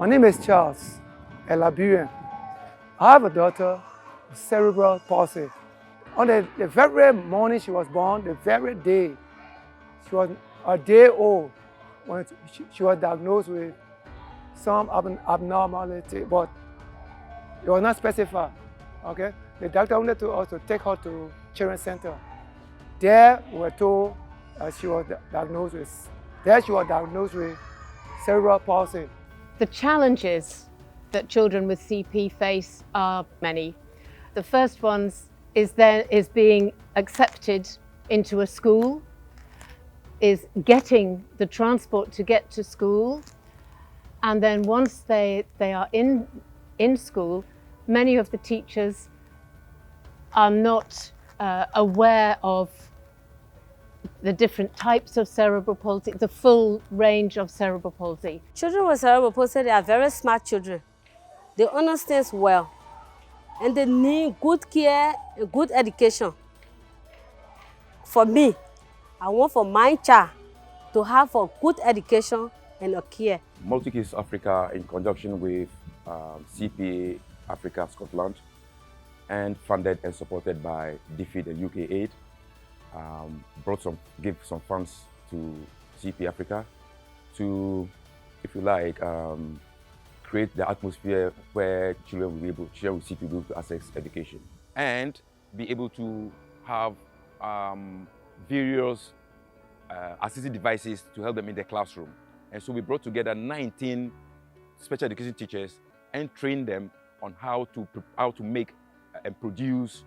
My name is Charles, a Liberian. I have a daughter with cerebral palsy. On the very morning she was born, the very day, she was a day old when she was diagnosed with some abnormality, but it was not specified. Okay, the doctor wanted to also take her to Children's Center. There we were told she was diagnosed with cerebral palsy. The challenges that children with CP face are many. The first ones is being accepted into a school, is getting the transport to get to school, and then once they are in school, many of the teachers are not aware of the different types of cerebral palsy, the full range of cerebral palsy. Children with cerebral palsy, they are very smart children. They understand well, and they need good care and good education. For me, I want for my child to have a good education and a care. Multikids Africa, in conjunction with CPA Africa Scotland, and funded and supported by DFID and UK Aid, give some funds to CPA Africa to, if you like, create the atmosphere where children with CP will be able to access education and be able to have various assistive devices to help them in the classroom. And so we brought together 19 special education teachers and trained them on how to make and produce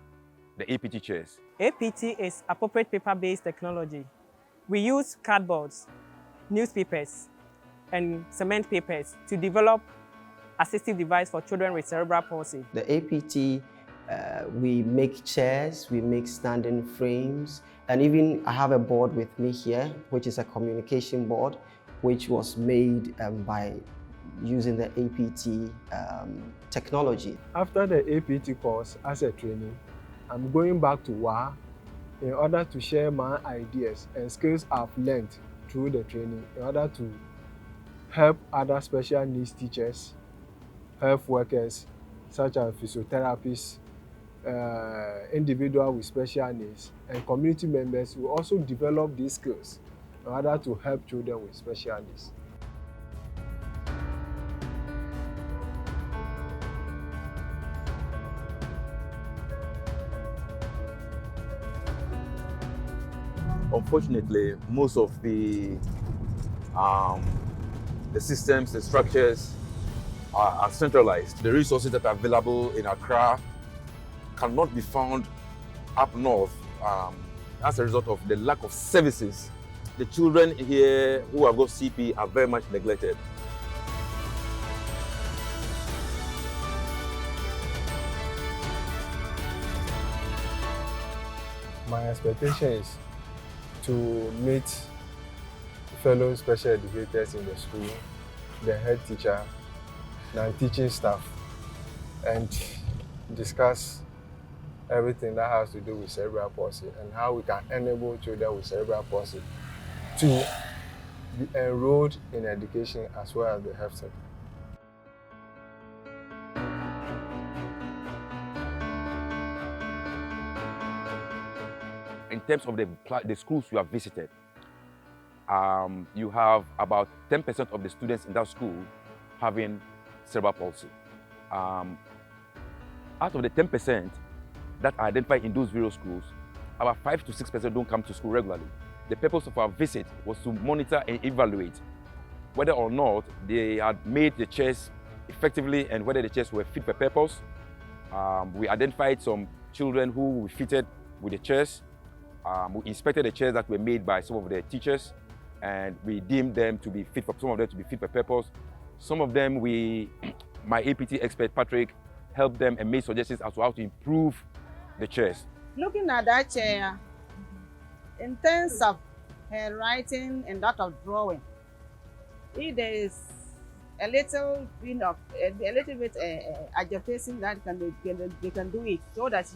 the APT chairs. APT is appropriate paper-based technology. We use cardboards, newspapers, and cement papers to develop assistive device for children with cerebral palsy. The APT, we make chairs, we make standing frames, and even I have a board with me here, which is a communication board, which was made by using the APT technology. After the APT course as a trainee, I'm going back to WA in order to share my ideas and skills I've learned through the training in order to help other special needs teachers, health workers such as physiotherapists, individuals with special needs, and community members who also develop these skills in order to help children with special needs. Unfortunately, most of the systems, the structures are centralized. The resources that are available in Accra cannot be found up north as a result of the lack of services. The children here who have got CP are very much neglected. My expectation is to meet fellow special educators in the school, the head teacher, non-teaching staff, and discuss everything that has to do with cerebral palsy and how we can enable children with cerebral palsy to be enrolled in education as well as the health sector. In terms of the schools you have visited, you have about 10% of the students in that school having cerebral palsy. Out of the 10% that are identified in those various schools, about 5 to 6% don't come to school regularly. The purpose of our visit was to monitor and evaluate whether or not they had made the chairs effectively and whether the chairs were fit for purpose. We identified some children who we fitted with the chairs. We inspected the chairs that were made by some of the teachers, and we deemed them to be fit for, some of them to be fit for purpose. Some of them, my APT expert Patrick helped them and made suggestions as to how to improve the chairs. Looking at that chair, in terms of handwriting and that of drawing, if there is a little bit agitation that they can do it so that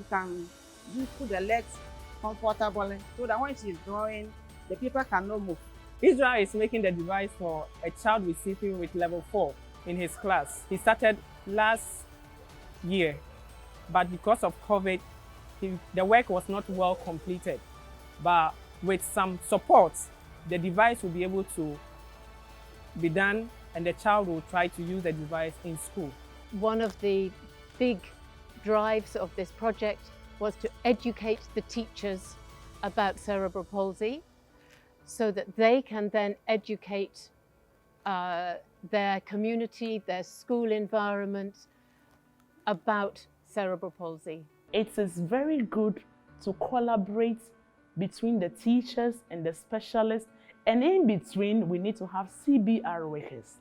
you put the legs comfortably, so that when she's drawing, the paper cannot move. Israel is making the device for a child with CP with level 4. in his class. He started last year, but because of COVID, the work was not well completed. But with some support, the device will be able to be done and the child will try to use the device in school. One of the big drives of this project was to educate the teachers about cerebral palsy so that they can then educate their community, their school environment about cerebral palsy. It is very good to collaborate between the teachers and the specialists, and in between we need to have CBR workers,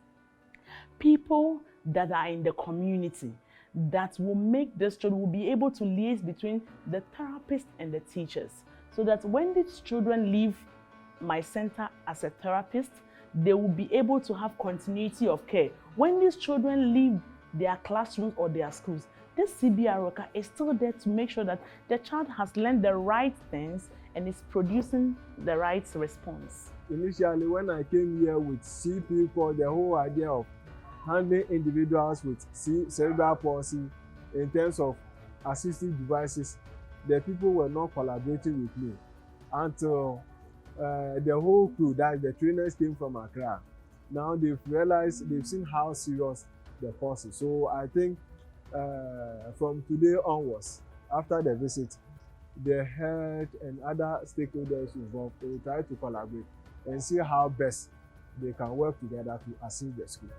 people that are in the community that will make this children will be able to liaise between the therapist and the teachers, so that when these children leave my center as a therapist, they will be able to have continuity of care. When these children leave their classrooms or their schools, this CBR worker is still there to make sure that the child has learned the right things and is producing the right response. Initially, when I came here with C people, the whole idea of handling individuals with cerebral palsy in terms of assistive devices, the people were not collaborating with me until the whole crew, that the trainers came from Accra. Now they've realized, they've seen how serious the palsy. So I think from today onwards, after the visit, the head and other stakeholders involved will try to collaborate and see how best they can work together to assist the school.